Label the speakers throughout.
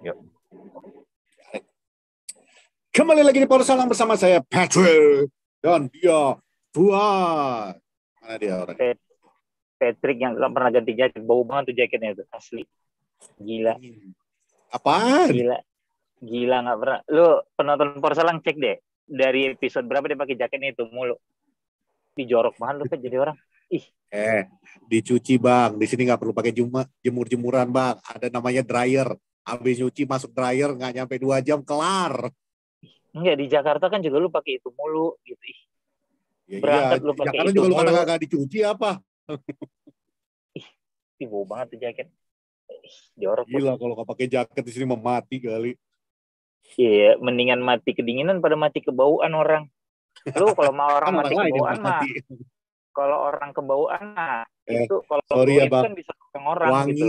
Speaker 1: Yuk.
Speaker 2: Kembali lagi di Power Salam bersama saya Patrick dan dia Fuad. Mana dia orang?
Speaker 1: Patrick yang gak pernah ganti jaket, bau banget tuh jaketnya itu asli. Gila.
Speaker 2: Apaan?
Speaker 1: Gila nggak pernah. Lu penonton Power Salam cek deh dari episode berapa dia pakai jaketnya itu mulu. Dijorok banget lu kan jadi orang. Ih.
Speaker 2: Dicuci bang. Di sini nggak perlu pakai jemur-jemuran bang. Ada namanya dryer. Habis nyuci masuk dryer nggak nyampe 2 jam kelar.
Speaker 1: Enggak, di Jakarta kan juga lu pakai itu mulu gitu. Ih.
Speaker 2: Ya,
Speaker 1: Berangkat
Speaker 2: iya.
Speaker 1: lu pakai
Speaker 2: Jakarta
Speaker 1: itu
Speaker 2: juga lu kata
Speaker 1: mulu.
Speaker 2: nggak dicuci apa?
Speaker 1: Ih, bau banget tuh jaket. Jorok.
Speaker 2: Gila kalau nggak pakai jaket di sini mati kali.
Speaker 1: Iya, mendingan mati kedinginan pada mati kebauan orang. Lu kalau mau orang
Speaker 2: Kan
Speaker 1: mati
Speaker 2: orang lain yang
Speaker 1: kebauan mah,
Speaker 2: mati.
Speaker 1: kalau orang kebauan mah itu kalau
Speaker 2: Sorry ya
Speaker 1: bau itu
Speaker 2: bang.
Speaker 1: kan bisa orang
Speaker 2: Wangi.
Speaker 1: gitu.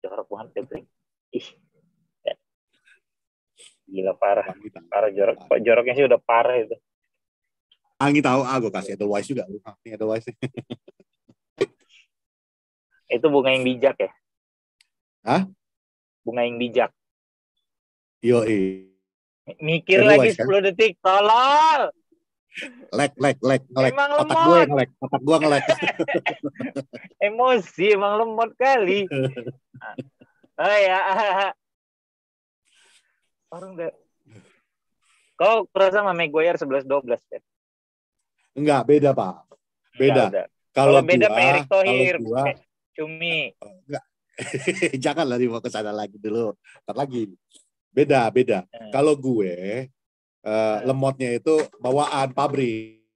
Speaker 1: Jorok banget Patrick. Ih. Gila parah. Parah jorok. Joroknya sih udah parah itu.
Speaker 2: Wangi tahu, gue kasih Edelweiss juga. Ini Edelweiss.
Speaker 1: Itu bunga yang bijak ya?
Speaker 2: Hah?
Speaker 1: Bunga yang bijak.
Speaker 2: Yoi.
Speaker 1: Mikir
Speaker 2: Edelweiss,
Speaker 1: lagi 10 detik. Tolol.
Speaker 2: Lek.
Speaker 1: Emang
Speaker 2: Otak gue ngelek.
Speaker 1: Emosi, emang lemot kali. Oh ya. Orang udah. Kau perasa sama Maguire 11-12 kan?
Speaker 2: Enggak, beda Pak. Beda.
Speaker 1: Udah.
Speaker 2: Kalau
Speaker 1: beda
Speaker 2: gua,
Speaker 1: sama Erick Thohir,
Speaker 2: gua
Speaker 1: Cumi.
Speaker 2: enggak. Janganlah dibawa ke sana lagi dulu. Ntar lagi. Beda. Kalau gue lemotnya itu bawaan pabrik.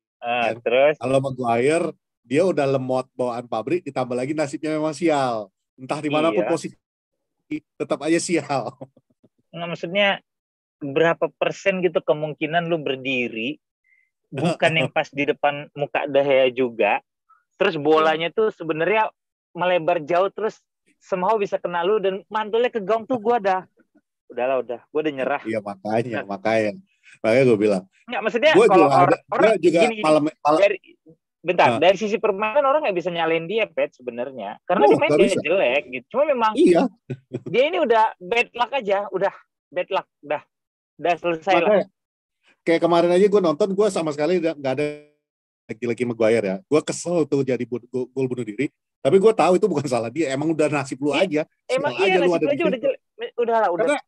Speaker 1: Terus?
Speaker 2: Kalau Maguire dia udah lemot bawaan pabrik, ditambah lagi nasibnya memang sial. Entah dimanapun posisi tetap aja sial.
Speaker 1: Nggak, maksudnya berapa persen gitu kemungkinan lu berdiri bukan yang pas di depan muka Dahya juga, terus bolanya tuh sebenarnya melebar jauh, terus somehow bisa kena lu dan mantulnya ke gawang tuh gue udah nyerah.
Speaker 2: Iya makanya gue bilang.
Speaker 1: Nggak, maksudnya
Speaker 2: Gua
Speaker 1: kalau
Speaker 2: orang juga
Speaker 1: gini. Dari sisi permainan orang nggak bisa nyalain dia, Pet, sebenarnya, karena dia main dia jelek gitu. Cuma memang dia ini udah bad luck aja, udah bad luck, udah selesai lah.
Speaker 2: Kayak kemarin aja gue nonton, gue sama sekali nggak ada lagi Maguire ya. Gue kesel tuh jadi gol bunuh diri. Tapi gue tahu itu bukan salah dia. Emang udah nasib lu aja.
Speaker 1: Emang iya, nasib lu aja udah jelek.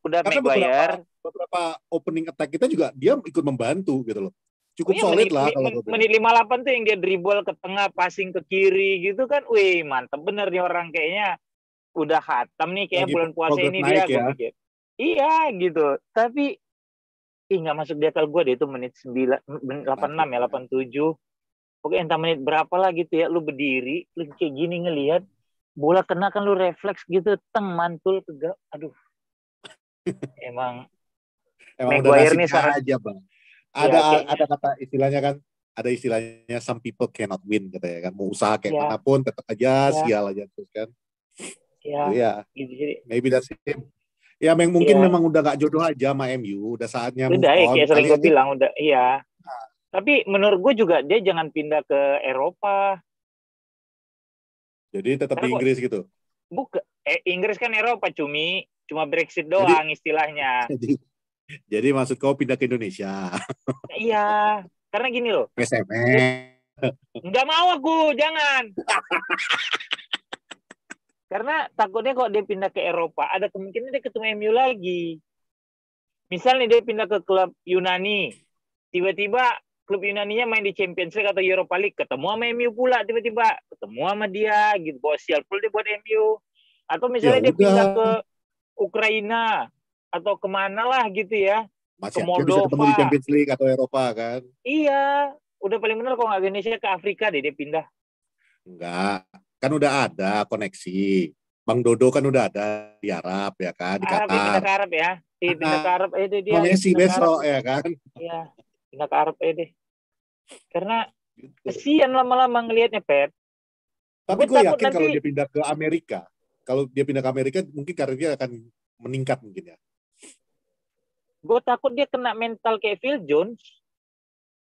Speaker 1: Udah Maguire.
Speaker 2: Beberapa opening attack kita juga dia ikut membantu gitu loh. Cukup solid lah kalau gue bilang.
Speaker 1: Menit 58 tuh yang dia dribble ke tengah, passing ke kiri gitu kan. Wih, mantep bener nih orang, kayaknya udah khatam nih kayak bulan puasa ini dia, gue pikir. Iya gitu. Tapi nggak masuk di akal gue deh itu menit 86 ya, 87. Oke, entah menit berapa lah gitu ya, lu berdiri, lu kayak gini ngelihat bola kena kan lu refleks gitu, mantul ke gawang. Aduh. Emang
Speaker 2: Maguire nih aja, Bang. Ada kata istilahnya kan, ada istilahnya some people cannot win gitu ya kan. Mau usaha kayak manapun tetap aja sial aja terus kan.
Speaker 1: Iya. Gitu, jadi.
Speaker 2: Maybe that's him. Ya mungkin memang udah gak jodoh aja sama MU, udah saatnya move on.
Speaker 1: Kayak sering gue bilang udah, iya. Tapi menurut gue juga dia jangan pindah ke Eropa.
Speaker 2: Jadi tetap di Inggris gitu?
Speaker 1: Bukan. Inggris kan Eropa, cuma Brexit doang istilahnya.
Speaker 2: Jadi maksud kau pindah ke Indonesia?
Speaker 1: Iya, karena gini loh. Nggak mau aku, jangan. Karena takutnya kalau dia pindah ke Eropa, ada kemungkinan dia ketemu MU lagi. Misalnya dia pindah ke klub Yunani, tiba-tiba klub Yunaninya main di Champions League atau Europa League, ketemu sama MU pula tiba-tiba, ketemu sama dia, gitu, bawa sial pula dia buat MU. Atau misalnya dia pindah ke Ukraina, atau kemana lah gitu ya,
Speaker 2: masih
Speaker 1: ke Moldova.
Speaker 2: Dia bisa ketemu di Champions League atau Eropa kan?
Speaker 1: Iya, udah paling benar kalau nggak Indonesia ke Afrika deh dia pindah.
Speaker 2: Enggak, kan udah ada koneksi. Bang Dodo kan udah ada di Arab ya kan, di Qatar.
Speaker 1: Pindah ke Arab ya. Pindah ke Arab dia.
Speaker 2: Messi besok ya kan.
Speaker 1: Iya, pindah ke Arab deh. Karena kesian lama-lama ngelihatnya, Pep.
Speaker 2: Tapi gue yakin kalau dia pindah ke Amerika, mungkin karirnya akan meningkat mungkin ya.
Speaker 1: Gue takut dia kena mental kayak Phil Jones.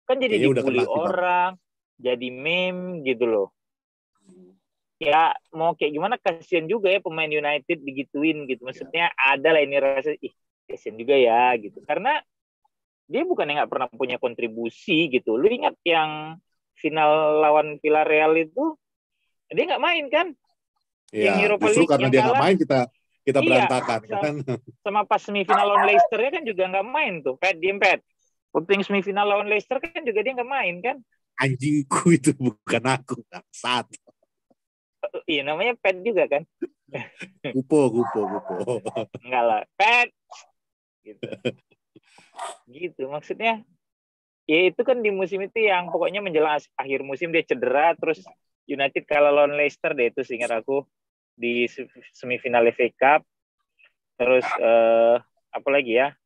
Speaker 1: Kan jadi dibully orang, jadi meme gitu loh. ya mau kayak gimana, kasihan juga ya pemain United digituin gitu. Maksudnya ada lah ini rasa, kasihan juga ya gitu. Karena dia bukannya nggak pernah punya kontribusi gitu. Lu ingat yang final lawan Villarreal itu, dia nggak main kan? Yang
Speaker 2: Iya,
Speaker 1: Europa
Speaker 2: justru
Speaker 1: League
Speaker 2: karena
Speaker 1: yang
Speaker 2: dia nggak
Speaker 1: kalah.
Speaker 2: main kita
Speaker 1: Iya,
Speaker 2: berantakan kan.
Speaker 1: sama pas semifinal lawan Leicester kan juga nggak main tuh. Pet. Waktu yang semifinal lawan Leicester kan juga dia nggak main kan?
Speaker 2: Anjingku itu bukan aku, bangsat.
Speaker 1: Iya namanya Pet juga kan?
Speaker 2: Gupo.
Speaker 1: Enggak lah, Pet. Gitu. Gitu maksudnya. Ya itu kan di musim itu yang pokoknya menjelang akhir musim dia cedera, terus United kalah lawan Leicester deh itu seingat aku di semifinal FA Cup. Terus apa lagi ya?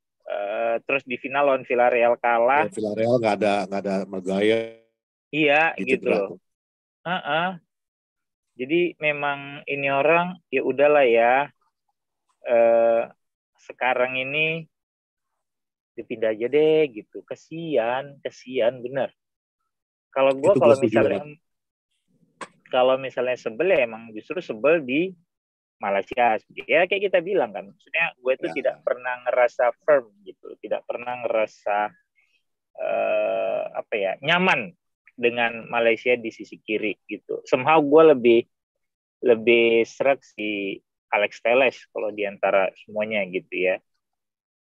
Speaker 1: Terus di final lawan Villarreal kalah.
Speaker 2: Ya, Villarreal nggak ada Maguire.
Speaker 1: Iya gitu
Speaker 2: Cedera
Speaker 1: loh.
Speaker 2: tuh.
Speaker 1: Jadi memang ini orang ya udahlah ya. Sekarang ini dipindah aja deh gitu. Kasian bener. Kalau gue
Speaker 2: Itu gue setuju banget.
Speaker 1: kalau misalnya sebel ya emang justru sebel di Malaysia. Ya kayak kita bilang kan, maksudnya gue itu tidak pernah ngerasa firm gitu, tidak pernah ngerasa apa ya, nyaman dengan Malaysia di sisi kiri gitu. Somehow gue lebih serak si Alex Telles kalau diantara semuanya gitu ya.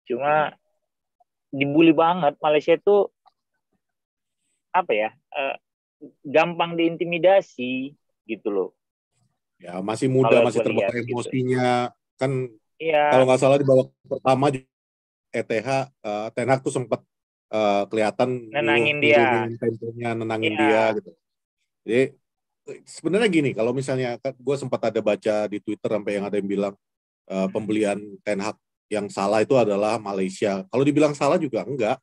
Speaker 1: Cuma dibully banget Malaysia itu, apa ya, gampang diintimidasi gitu loh.
Speaker 2: Ya masih muda,
Speaker 1: Kalau
Speaker 2: masih
Speaker 1: gue
Speaker 2: terbawa
Speaker 1: lihat gitu.
Speaker 2: emosinya kan. Kalau
Speaker 1: Iya.
Speaker 2: nggak salah di babak pertama ETH Ten Hag tuh sempat kelihatan
Speaker 1: Nenangin dia.
Speaker 2: nurunin temponya, nenangin dia
Speaker 1: Iya.
Speaker 2: gitu. Jadi sebenarnya gini, kalau misalnya gue sempat ada baca di Twitter sampai yang ada yang bilang pembelian Ten Hag yang salah itu adalah Malaysia. Kalau dibilang salah juga enggak.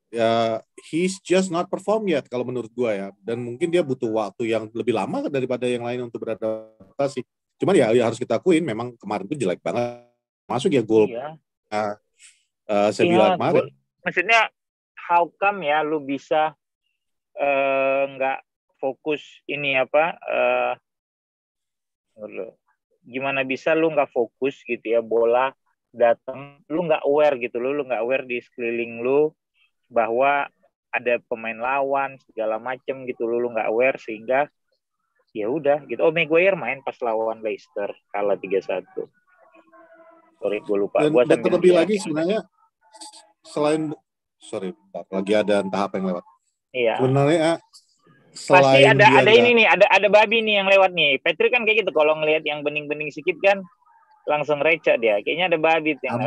Speaker 2: Ya, he's just not perform yet kalau menurut gue ya. Dan mungkin dia butuh waktu yang lebih lama daripada yang lain untuk beradaptasi. Cuman ya harus kita akuin memang kemarin tuh jelek banget. Masuk ya gol
Speaker 1: Iya.
Speaker 2: Sevilla kemarin.
Speaker 1: Maksudnya how come ya lu bisa nggak fokus ini apa, gimana bisa lu nggak fokus gitu ya, bola datang lu nggak aware gitu, lu nggak aware di sekeliling lu bahwa ada pemain lawan segala macem gitu, lu nggak aware sehingga ya udah gitu. Maguire main pas lawan Leicester kalah 3-1. Sorry gue lupa.
Speaker 2: Dan terlebih lagi sebenarnya selain lagi ada entah apa yang lewat.
Speaker 1: Iya.
Speaker 2: Sebenarnya
Speaker 1: pasti ada ini nih, ada babi nih yang lewat nih. Patrick kan kayak gitu, kalau ngelihat yang bening-bening sedikit kan langsung recak dia. Kayaknya ada babi tuh yang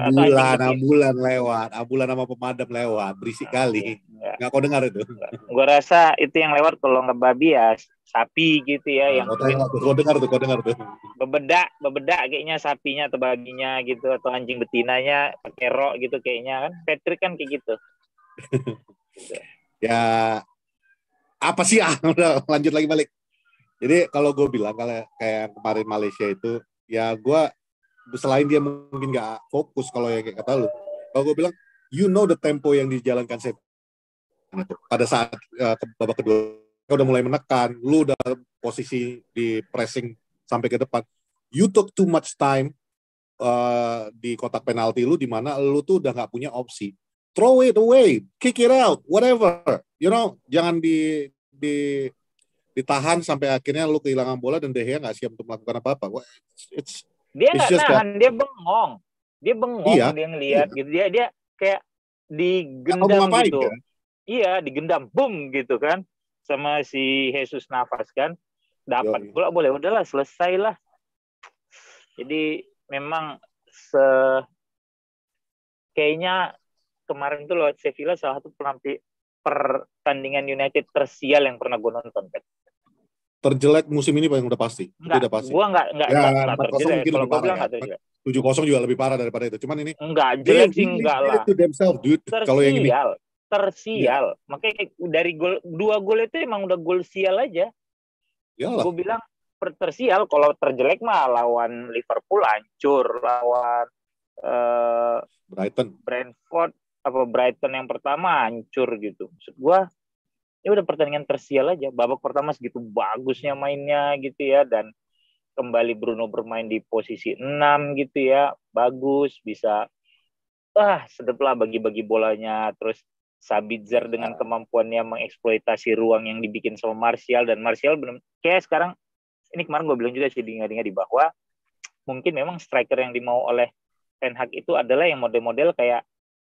Speaker 2: ambulan lewat, ambulan sama pemadam lewat, berisik kali. Nggak kau dengar itu?
Speaker 1: Gue rasa itu yang lewat kalau nggak babi ya sapi gitu ya, yang
Speaker 2: kau dengar tuh.
Speaker 1: bebedak kayaknya sapinya atau babinya gitu, atau anjing betinanya pakai rok gitu kayaknya kan. Patrick kan kayak gitu.
Speaker 2: Ya apa sih udah lanjut lagi balik. Jadi kalau gue bilang kalau kayak kemarin Malaysia itu, ya gue selain dia mungkin nggak fokus kalau yang kayak kata lu, kalau gue bilang you know the tempo yang dijalankan pada saat babak kedua udah mulai menekan, lu udah posisi di pressing sampai ke depan, you took too much time di kotak penalti lu, di mana lu tuh udah nggak punya opsi, throw it away, kick it out, whatever, jangan ditahan sampai akhirnya lu kehilangan bola dan De Gea nggak siap untuk melakukan apa-apa.
Speaker 1: Dia nggak nahan, dia bengong. Dia ngelihat gitu. Dia kayak digendam gitu. Kan? Iya, digendam, boom gitu kan, sama si Jesus Navas kan. Dapat bola boleh, udahlah selesai lah. Jadi memang kayaknya kemarin tuh loh Sevilla salah satu pertandingan United tersial yang pernah gue nonton kan.
Speaker 2: Terjelek musim ini paling udah pasti.
Speaker 1: Enggak, gue enggak terjelek. Kalau gue bilang enggak terjelek.
Speaker 2: 7-0 juga lebih parah daripada itu. Cuman ini
Speaker 1: enggak jelek sih, enggak lah.
Speaker 2: Kalau yang ini
Speaker 1: tersial. Makanya dari gol 2 gol itu emang udah gol sial aja. Gue bilang tersial. Kalau terjelek mah lawan Liverpool hancur, lawan Brentford Brighton yang pertama hancur gitu. Maksud gue ya udah pertandingan tersial aja. Babak pertama segitu bagusnya mainnya gitu ya, dan kembali Bruno bermain di posisi 6 gitu ya, bagus, bisa sedep lah bagi-bagi bolanya. Terus Sabitzer dengan kemampuannya mengeksploitasi ruang yang dibikin sama Martial, dan Martial benar kayak sekarang ini kemarin gue bilang juga sih di bahwa mungkin memang striker yang dimau oleh Ten Hag itu adalah yang model-model kayak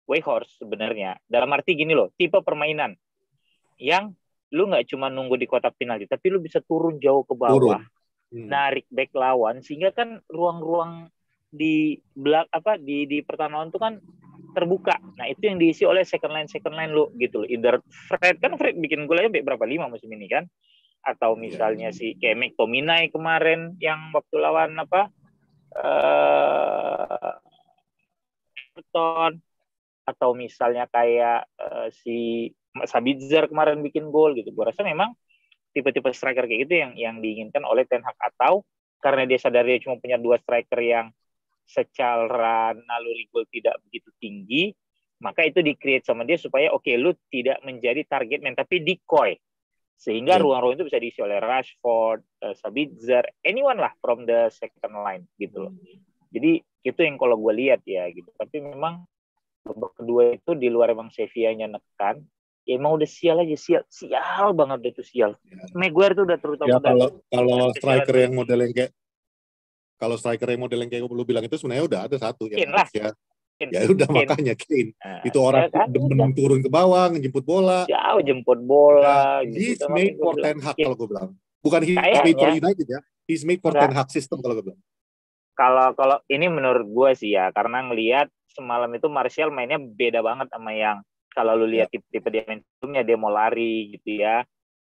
Speaker 1: Weghorst sebenarnya. Dalam arti gini loh, tipe permainan yang lu nggak cuma nunggu di kotak penalti, tapi lu bisa turun jauh ke bawah, narik back lawan, sehingga kan ruang-ruang di di pertahanan itu kan terbuka. Nah itu yang diisi oleh second line lu gitu. Either Fred bikin gol aja berapa 5 musim ini kan, atau misalnya si kayak McTominay kemarin yang waktu lawan Everton, atau misalnya kayak si Sabitzer kemarin bikin gol gitu. Gue rasa memang tipe-tipe striker kayak gitu yang diinginkan oleh Ten Hag, atau karena dia sadar dia cuma punya 2 striker yang secara naluri gol tidak begitu tinggi, maka itu di-create sama dia supaya lu tidak menjadi target man tapi decoy, sehingga ruang-ruang itu bisa diisi oleh Rashford, Sabitzer, anyone lah from the second line gitu loh. Jadi itu yang kalau gue lihat ya gitu. Tapi memang babak kedua itu di luar emang Sevilla-nya nekan, ya emang udah sial banget itu sial. Maguire tuh udah terutama
Speaker 2: kalau striker yang model yang kayak lu bilang itu sebenarnya udah ada satu yang harusnya ya udah Kane. Makanya Kane itu orang demen turun ke bawah ngejemput bola,
Speaker 1: jemput bola
Speaker 2: he's made for Ten Hag kalau gue bilang, bukan he's made for United ya, he's made for Ten Hag system kalau gue bilang.
Speaker 1: Kalau ini menurut gue sih ya, karena ngelihat semalam itu Martial mainnya beda banget sama yang kalau lu lihat tipe dia main sebelumnya, dia mau lari gitu ya,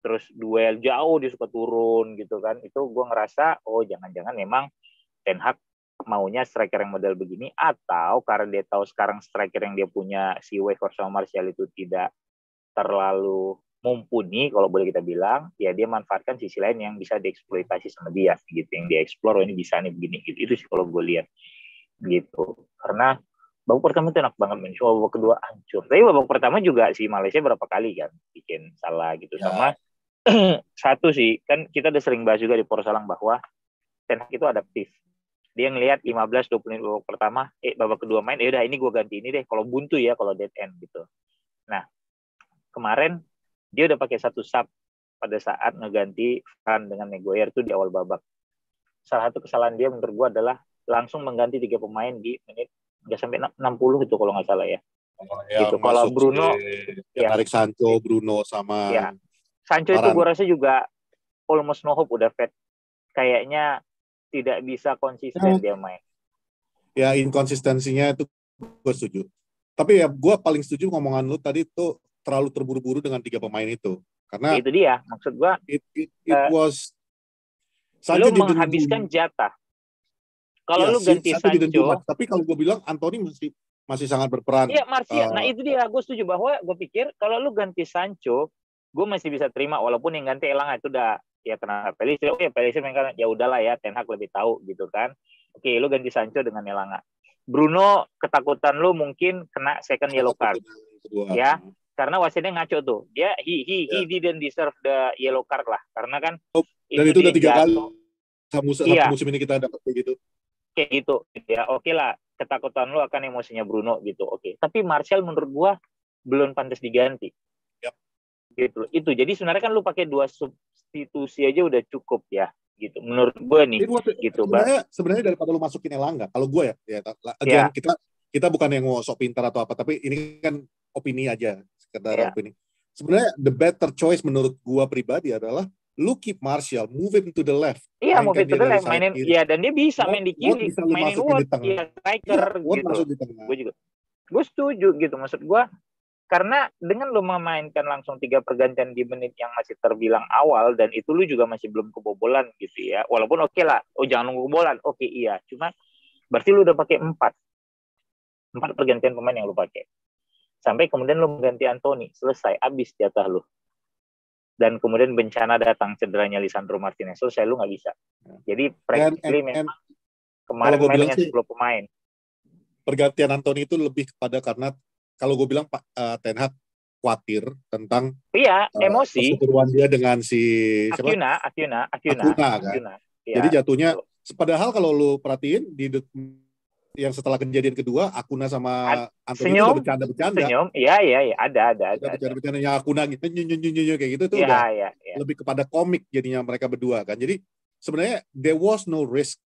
Speaker 1: terus duel jauh dia suka turun gitu kan. Itu gue ngerasa jangan-jangan memang Ten Hag maunya striker yang model begini, atau karena dia tahu sekarang striker yang dia punya si Weghorst sama Martial itu tidak terlalu mumpuni kalau boleh kita bilang, ya dia manfaatkan sisi lain yang bisa dieksploitasi sama dia gitu, yang dia explore ini bisa nih begini gitu. Itu sih kalau gue lihat gitu. Karena babak pertama itu enak banget men, cuma babak kedua hancur. Tapi babak pertama juga si Malaysia berapa kali kan bikin salah gitu. Sama satu sih, kan kita udah sering bahas juga di Porsalang bahwa Ten Hag itu adaptif. Dia ngelihat 15-20 menit babak pertama, babak kedua main, udah ini gue ganti ini deh, kalau buntu ya, kalau dead end gitu. Nah, kemarin dia udah pakai satu sub pada saat ngeganti Van dengan Maguire itu di awal babak. Salah satu kesalahan dia menurut gue adalah langsung mengganti 3 pemain di menit nggak sampai 60 itu kalau nggak salah ya. Gitu. Kalau Bruno,
Speaker 2: tarik Sancho, Bruno sama
Speaker 1: Sancho itu gue rasa juga almost no hope, udah fat. Kayaknya tidak bisa konsisten dia main.
Speaker 2: Ya inkonsistensinya itu gue setuju. Tapi ya gue paling setuju ngomongan lu tadi itu terlalu terburu-buru dengan 3 pemain itu. Karena
Speaker 1: itu dia, maksud gue.
Speaker 2: It was
Speaker 1: lu menghabiskan jatah. Kalau lu ganti Sancho,
Speaker 2: tapi kalau gue bilang Anthony masih sangat berperan.
Speaker 1: Iya, Martial. Nah itu dia, gue setuju bahwa gue pikir kalau lu ganti Sancho, gue masih bisa terima walaupun yang ganti Elanga itu udah ya kena Pellicer. Pellicer kan ya udahlah ya, Ten Hag lebih tahu gitu kan. Oke, lu ganti Sancho dengan Elanga. Bruno, ketakutan lu mungkin kena second yellow card. Ya, karena wasitnya ngaco tuh. Dia he didn't deserve the yellow card lah, karena kan
Speaker 2: dan itu udah 3 kali musim ini kita dapat kayak gitu.
Speaker 1: Kayak gitu ya. Oke lah, ketakutan lu akan emosinya Bruno gitu. Oke. Tapi Martial menurut gua belum pantas diganti. Gitu. Itu. Jadi sebenarnya kan lu pakai 2 substitusi aja udah cukup ya. Gitu. Menurut gua nih. Gitu.
Speaker 2: Sebenarnya daripada lu masukin Elanga, kalau gua kita bukan yang mau sok pintar atau apa, tapi ini kan opini aja, sekedar opini. Sebenarnya the better choice menurut gua pribadi adalah lu keep Martial, move him to the left.
Speaker 1: Iya, move him to the left, mainin. Iya, dan dia bisa main di kiri, mainin Wood, striker gitu. Gue juga, gue setuju gitu. Maksud gue, karena dengan lu memainkan langsung 3 pergantian di menit yang masih terbilang awal, dan itu lu juga masih belum kebobolan gitu ya. Walaupun oke lah, jangan nunggu kebobolan, oke iya. Cuma berarti lu udah pakai 4 pergantian pemain yang lu pakai. Sampai kemudian lu mengganti Anthony, selesai, abis jatah lu. Dan kemudian bencana datang, cederanya Lisandro Martinez, selesai, lu nggak bisa. Jadi practically memang kemarin main dengan 10 pemain.
Speaker 2: Pergantian Anthony itu lebih kepada karena kalau gue bilang Ten Hag khawatir tentang
Speaker 1: emosi
Speaker 2: perseteruan dia dengan si
Speaker 1: Acuna.
Speaker 2: Jadi jatuhnya, padahal kalau lu perhatiin yang setelah kejadian kedua, Akuna sama Anthony itu udah bercanda-bercanda.
Speaker 1: Senyum, iya, ada.
Speaker 2: Bercanda-bercanda yang Akuna gitu, kayak gitu tuh udah lebih kepada komik jadinya mereka berdua kan. Jadi sebenarnya there was no risk.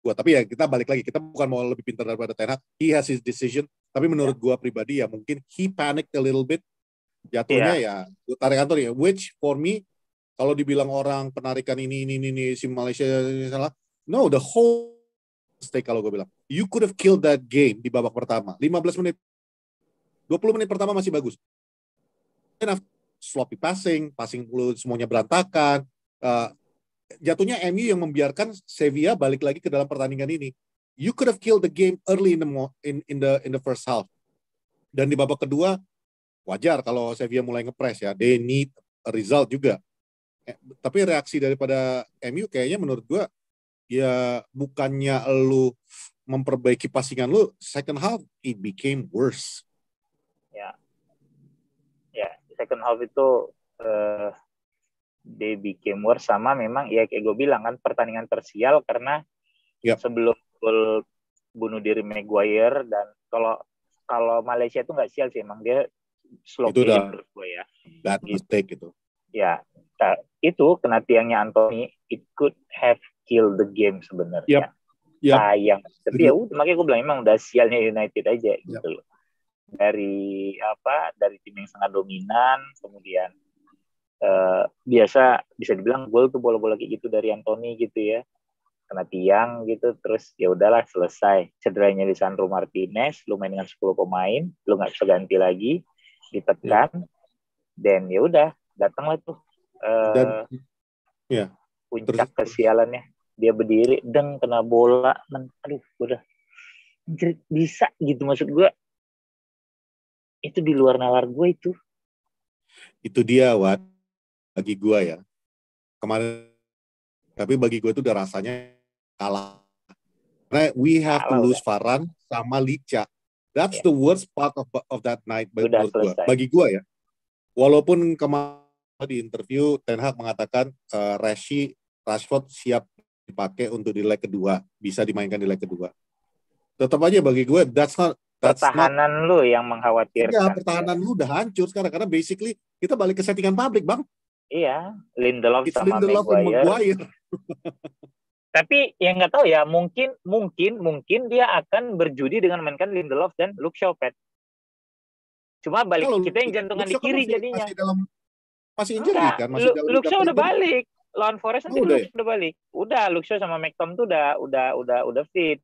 Speaker 2: Tapi ya kita balik lagi, kita bukan mau lebih pintar daripada Ten Hag. He has his decision. Tapi menurut gua pribadi ya mungkin he panicked a little bit. Jatuhnya ya tarik Anthony. Which for me, kalau dibilang orang penarikan ini si Malaysia ini salah. No, the whole mistake kalau gue bilang. You could have killed that game di babak pertama. 15 menit. 20 menit pertama masih bagus. Sloppy passing lu semuanya berantakan. Jatuhnya MU yang membiarkan Sevilla balik lagi ke dalam pertandingan ini. You could have killed the game early in the first half. Dan di babak kedua wajar kalau Sevilla mulai ngepres ya. They need a result juga. Tapi reaksi daripada MU kayaknya menurut gua ya bukannya lu memperbaiki passingan lu, second half it became worse.
Speaker 1: Ya, second half itu they became worse sama memang ya kayak gue bilang kan pertandingan tersial karena sebelum gol bunuh diri Maguire dan kalau Malaysia itu nggak sial sih emang dia slow
Speaker 2: itu
Speaker 1: game menurut gue ya.
Speaker 2: That mistake gitu.
Speaker 1: Ya, itu kena tiangnya Anthony, it could have killed the game sebenarnya. Sayang. Tapi ya udah makanya gue bilang emang udah sialnya United aja gitu loh. Dari tim yang sangat dominan, kemudian biasa bisa dibilang gol tuh bola-bola kayak gitu dari Anthony gitu ya, kena tiang gitu, terus ya udahlah selesai. Cederanya Lisandro Martinez, lu main dengan 10 pemain, lu nggak bisa ganti lagi, ditekan, dan ya udah datanglah tuh puncak kesialannya. Dia berdiri, kena bola, aduh udah bisa gitu maksud gue. Itu di luar nalar gue itu.
Speaker 2: Itu dia, Wat. Bagi gue ya. Kemarin, tapi bagi gue itu udah rasanya kalah. Karena we have to lose Varane sama Licha. That's the worst part of that night menurut gue. Bagi gue ya. Walaupun kemarin di interview Ten Hag mengatakan Rashford siap dipakai untuk di leg kedua. Bisa dimainkan di leg kedua. Tetap aja bagi gue,
Speaker 1: pertahanan lu yang mengkhawatirkan.
Speaker 2: Iya, pertahanan lu udah hancur sekarang karena basically kita balik ke settingan pabrik, Bang.
Speaker 1: Iya, Lindelof sama Maguire. Tapi yang nggak tahu ya, mungkin dia akan berjudi dengan mainkan Lindelof dan Luke Shaw, Pet. Cuma balik kita yang jantungan di kiri jadinya.
Speaker 2: Masih injury kan?
Speaker 1: Luke Shaw udah balik. Lawan Forest nanti udah balik. Udah Luke Shaw sama McTom tuh udah fit.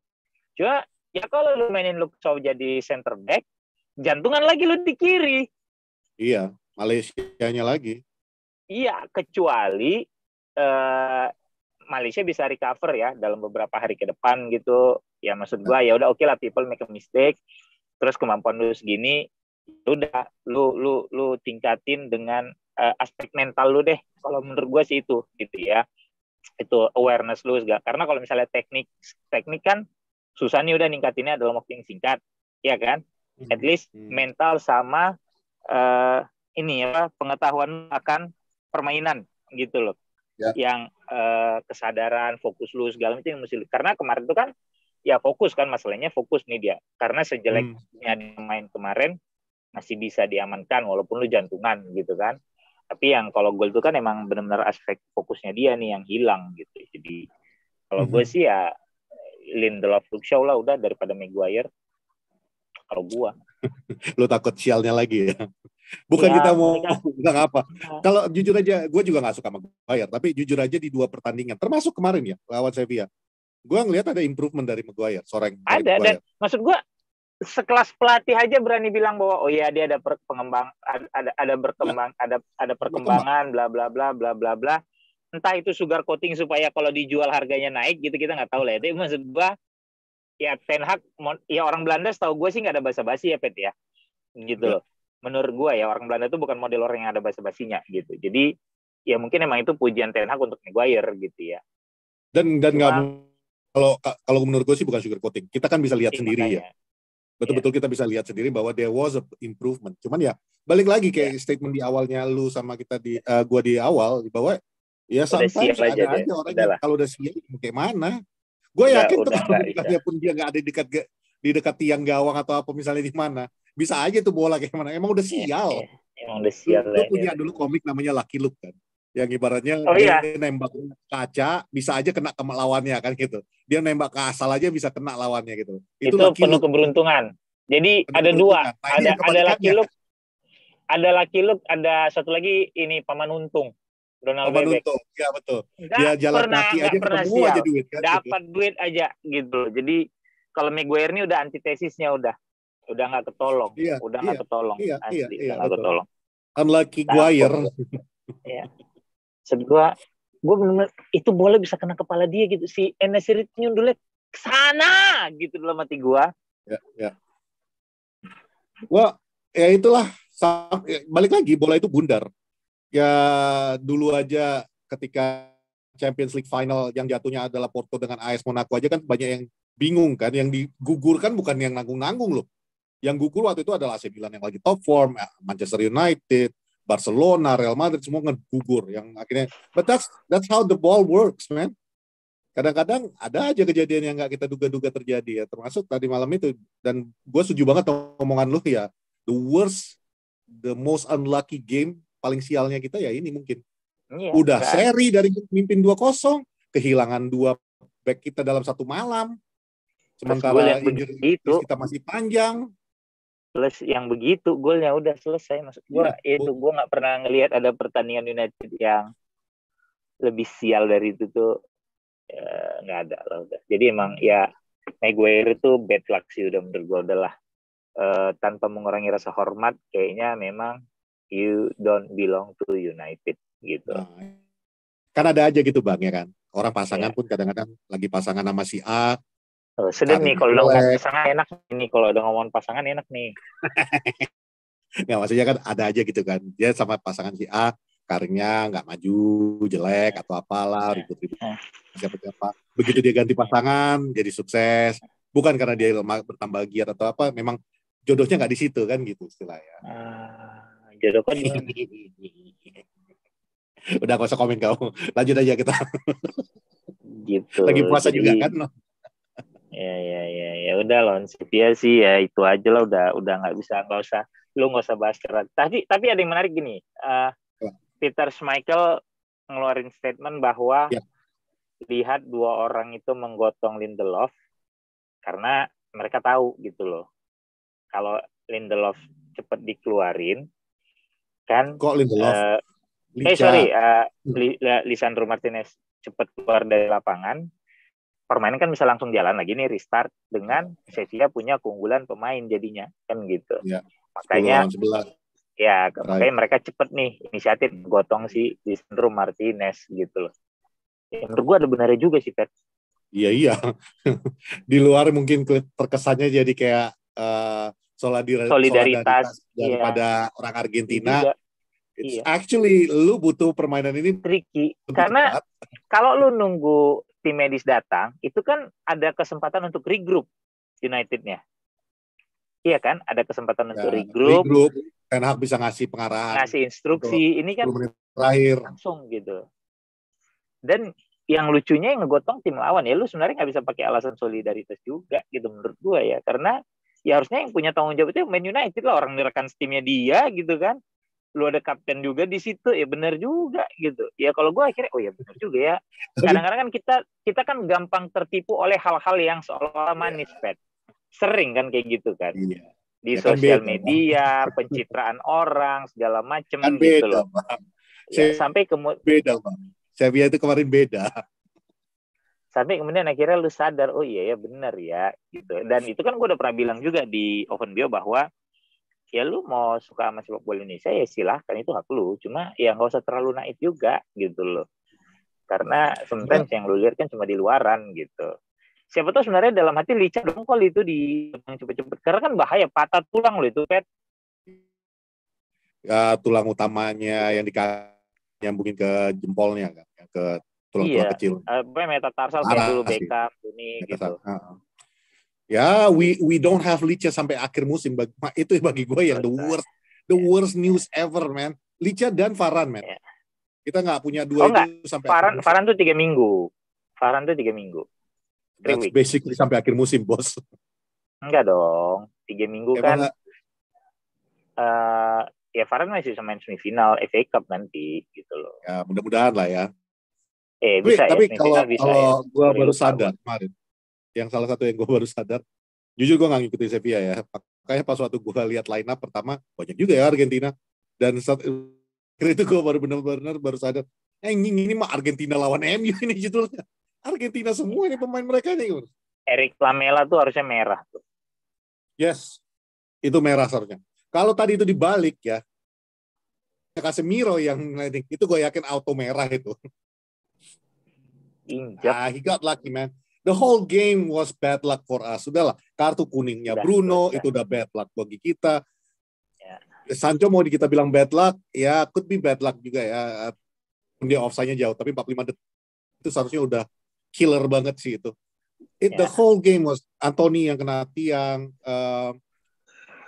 Speaker 1: Cuma ya kalau lu mainin Luke Shaw jadi center back, jantungan lagi lu di kiri.
Speaker 2: Iya, Malaysianya lagi.
Speaker 1: Iya, kecuali Malaysia bisa recover ya dalam beberapa hari ke depan gitu. Ya maksud gua ya udah oke lah, people make a mistake. Terus kemampuan lu segini, udah lu tingkatin dengan aspek mental lu deh. Kalau menurut gua sih itu gitu ya. Itu awareness lu juga. Karena kalau misalnya teknik kan susah nih udah ningkatinnya dalam waktu yang singkat, ya kan? At least mental sama pengetahuan akan permainan gitu loh. Yang kesadaran, fokus lu segala macam yang mesti. Karena kemarin itu kan ya fokus kan, masalahnya fokus nih dia. Karena sejeleknya dia main kemarin masih bisa diamankan walaupun lu jantungan gitu kan. Tapi yang kalau gol itu kan emang benar-benar aspek fokusnya dia nih yang hilang gitu. Jadi kalau gue sih ya Lindelof, Luke Shaw lah udah daripada Maguire. Kalau gue.
Speaker 2: Lo takut sialnya lagi ya? Bukan ya, kita mau bilang apa. Kalau jujur aja, gue juga gak suka Maguire. Tapi jujur aja di 2 pertandingan, termasuk kemarin ya, lawan Sevilla, gue ngelihat ada improvement dari Maguire.
Speaker 1: Ada, dan maksud gue, sekelas pelatih aja berani bilang bahwa oh iya dia ada perkembangan, bla bla bla bla bla bla. Entah itu sugar coating supaya kalau dijual harganya naik gitu, kita nggak tahu lah. Itu maksud gue, ya Ten Hag, ya orang Belanda setahu gue sih nggak ada basa-basi ya Pet ya, gitu loh. Menurut gue ya orang Belanda itu bukan model orang yang ada basa-basinya gitu. Jadi ya mungkin emang itu pujian Ten Hag untuk Maguire gitu ya.
Speaker 2: Dan nggak, kalau menurut gue sih bukan sugar coating. Kita kan bisa lihat sendiri ya. Betul-betul kita bisa lihat sendiri bahwa there was a improvement. Cuman ya balik lagi kayak statement di awalnya lu sama kita gua di awal bahwa Ya
Speaker 1: Udah sial
Speaker 2: sometimes
Speaker 1: aja
Speaker 2: ada
Speaker 1: deh.
Speaker 2: aja orang yang
Speaker 1: Udahlah.
Speaker 2: kalau udah sial gimana? Gue yakin tuh
Speaker 1: Udah
Speaker 2: kalau
Speaker 1: nggak bisa.
Speaker 2: misalnya pun dia nggak ada di dekat tiang gawang atau apa misalnya di mana, bisa aja tuh bola kayak mana. Emang udah
Speaker 1: Iya,
Speaker 2: sial.
Speaker 1: iya. Emang udah sial
Speaker 2: Lu
Speaker 1: lah ini.
Speaker 2: punya dulu komik namanya Lucky Luke kan, yang ibaratnya
Speaker 1: Oh iya,
Speaker 2: dia nembak kaca bisa aja kena ke lawannya kan gitu. Dia nembak ke asal aja bisa kena lawannya gitu. Itu
Speaker 1: itu
Speaker 2: Lucky
Speaker 1: penuh
Speaker 2: Luke.
Speaker 1: keberuntungan. Jadi
Speaker 2: Penuh
Speaker 1: ada dua,
Speaker 2: keberuntungan. Nah ini
Speaker 1: ada
Speaker 2: yang
Speaker 1: ada Lucky
Speaker 2: kebalikannya.
Speaker 1: Luke, ada satu lagi ini Paman Untung, Donald
Speaker 2: Paman
Speaker 1: Bebek.
Speaker 2: Untung, ya betul. Dia jalan kaki aja
Speaker 1: Nggak pernah
Speaker 2: ketemu aja
Speaker 1: sial,
Speaker 2: duit kan gitu.
Speaker 1: dapat duit aja gitu. Jadi kalau Maguire ini udah antitesisnya udah nggak ketolong,
Speaker 2: Iya,
Speaker 1: udah
Speaker 2: iya,
Speaker 1: nggak ketolong,
Speaker 2: iya, iya,
Speaker 1: asli
Speaker 2: iya
Speaker 1: udah nggak
Speaker 2: betul.
Speaker 1: ketolong.
Speaker 2: Unlucky
Speaker 1: Takut
Speaker 2: Guire.
Speaker 1: gua. Ya. Gue bener itu bola bisa kena kepala dia gitu, si Enesiri nyundulnya ke sana gitu dalam hati gue.
Speaker 2: Ya, ya. Wah, ya itulah. Balik lagi, bola itu bundar. Ya dulu aja ketika Champions League final yang jatuhnya adalah Porto dengan AS Monaco aja kan banyak yang bingung kan. Yang digugurkan bukan yang nanggung-nanggung loh. Yang gugur waktu itu adalah AC Milan yang lagi top form, Manchester United, Barcelona, Real Madrid semua ngegugur. Yang akhirnya, but that's how the ball works, man. Kadang-kadang ada aja kejadian yang nggak kita duga-duga terjadi ya, termasuk tadi malam itu. Dan gue setuju banget omongan lu ya, the most unlucky game, paling sialnya kita ya ini mungkin.
Speaker 1: Iya,
Speaker 2: Udah seri dari mimpin 2-0, kehilangan 2 back kita dalam satu malam. Sementara injury kita masih panjang.
Speaker 1: Plus yang begitu golnya udah selesai. Maksud gue gue nggak pernah ngelihat ada pertandingan United yang lebih sial dari itu tuh, nggak ada lah udah. Jadi emang ya Maguire itu bad luck sih udah menurut gue udahlah. Tanpa mengurangi rasa hormat kayaknya memang you don't belong to United gitu.
Speaker 2: Nah, kan ada aja gitu bang ya kan. Orang pasangan pun kadang-kadang lagi pasangan sama si A.
Speaker 1: Sedap nih kalau udah ngomong pasangan enak nih, kalau udah ngomong pasangan enak nih.
Speaker 2: Nggak, maksudnya kan ada aja gitu kan. Dia sama pasangan si A, karirnya nggak maju, jelek atau apalah, ribut-ribut siapa-siapa. Begitu dia ganti pasangan, jadi sukses. Bukan karena dia bertambah giat atau apa, memang jodohnya nggak di situ kan gitu istilahnya.
Speaker 1: Jodoh kan
Speaker 2: udah gak usah komen kamu. Lanjut aja kita.
Speaker 1: Gitu.
Speaker 2: Lagi puasa juga kan.
Speaker 1: Ya udah lawan Sevilla sih ya itu aja lah, udah nggak usah bahas sekarang. Tapi ada yang menarik gini, Peter Schmeichel ngeluarin statement bahwa lihat 2 orang itu menggotong Lindelof karena mereka tahu gitu loh kalau Lindelof cepat dikeluarin kan.
Speaker 2: Kok Lindelof?
Speaker 1: Lisandro Martinez cepat keluar dari lapangan, permainan kan bisa langsung jalan lagi nih, restart dengan Sevilla punya keunggulan pemain jadinya kan gitu.
Speaker 2: Ya,
Speaker 1: makanya mereka cepet nih inisiatif gotong si Lisandro Martinez gitu loh. Ya, menurut gua ada benarnya juga sih, Pet.
Speaker 2: Iya. Di luar mungkin terkesannya jadi kayak solidaritas daripada orang Argentina. It's actually lu butuh permainan ini
Speaker 1: tricky karena kalau lu nunggu tim medis datang itu kan ada kesempatan untuk regroup Unitednya. Iya kan, ada kesempatan untuk regroup.
Speaker 2: Ten Hag bisa ngasih pengarahan,
Speaker 1: ngasih instruksi. Ini kan
Speaker 2: terakhir
Speaker 1: langsung gitu. Dan yang lucunya yang ngegotong tim lawan ya, lu sebenarnya nggak bisa pakai alasan solidaritas juga gitu menurut gua ya, karena ya harusnya yang punya tanggung jawab itu Man United lah, orang rekan timnya dia gitu kan. Lu ada kapten juga di situ, ya benar juga gitu. Ya kalau gue akhirnya, oh ya benar juga ya. Kadang-kadang kan kita kan gampang tertipu oleh hal-hal yang seolah-olah manis, Pet. Sering kan kayak gitu kan.
Speaker 2: Iya.
Speaker 1: Di sosial media, pencitraan orang, segala macem
Speaker 2: kan
Speaker 1: gitu
Speaker 2: beda,
Speaker 1: loh. Ya, sampai kemudian
Speaker 2: beda, Bang. Sevilla itu kemarin beda.
Speaker 1: Sampai kemudian akhirnya lu sadar, oh iya ya benar ya gitu. Dan itu kan gue udah pernah bilang juga di Open Bio bahwa ya lu mau suka sama sepak bola Indonesia ya silahkan, itu hak lu, cuma ya nggak usah terlalu naif juga gitu loh, karena sometimes yang lu lihat kan cuma di luaran gitu. Siapa tahu sebenarnya dalam hati Licha dongkol itu di cepet-cepet, karena kan bahaya patah tulang lo itu, Pet.
Speaker 2: Ya, tulang utamanya yang nyambungin ke jempolnya kan, ke tulang-tulang kecil.
Speaker 1: Metatarsal kayak dulu Beckham ini gitu.
Speaker 2: Ya, we don't have Licha sampai akhir musim. Itu bagi gue yang the worst news ever, man. Licha dan Varane, man. Kita nggak punya dua itu
Speaker 1: enggak.
Speaker 2: sampai
Speaker 1: Varane, Varane tuh 3 minggu. Varane tuh 3 minggu. 3
Speaker 2: That's
Speaker 1: weeks.
Speaker 2: basically sampai akhir musim, bos.
Speaker 1: Enggak dong. 3 minggu
Speaker 2: Emang
Speaker 1: kan. Ya Varane masih bisa main semifinal FA Cup nanti gitu loh.
Speaker 2: ya mudah-mudahan lah ya.
Speaker 1: Bisa ya
Speaker 2: Tapi
Speaker 1: semifinal bisa ya.
Speaker 2: kalau gue
Speaker 1: Sorry,
Speaker 2: baru
Speaker 1: lupa
Speaker 2: sadar
Speaker 1: gua.
Speaker 2: kemarin, yang salah satu yang gue baru sadar, jujur gue nggak ngikutin Sevilla ya. Makanya pas waktu gue lihat line up pertama, banyak juga ya Argentina. Dan saat itu gue baru benar-benar baru sadar, ini mah Argentina lawan MU ini judulnya. Argentina semua ini pemain mereka nih.
Speaker 1: Eric Lamela tuh harusnya merah tuh.
Speaker 2: Yes, itu merah seharusnya. Kalau tadi itu dibalik ya, Casemiro yang itu gue yakin auto merah itu.
Speaker 1: Injak.
Speaker 2: He got lucky, man. The whole game was bad luck for us. Sudahlah, kartu kuningnya Bruno itu udah bad luck bagi kita. Ya. Sancho mau kita bilang bad luck, ya could be bad luck juga ya. Dia offside-nya jauh, tapi 45 detik itu seharusnya udah killer banget sih itu. The whole game was Anthony yang kena tiang.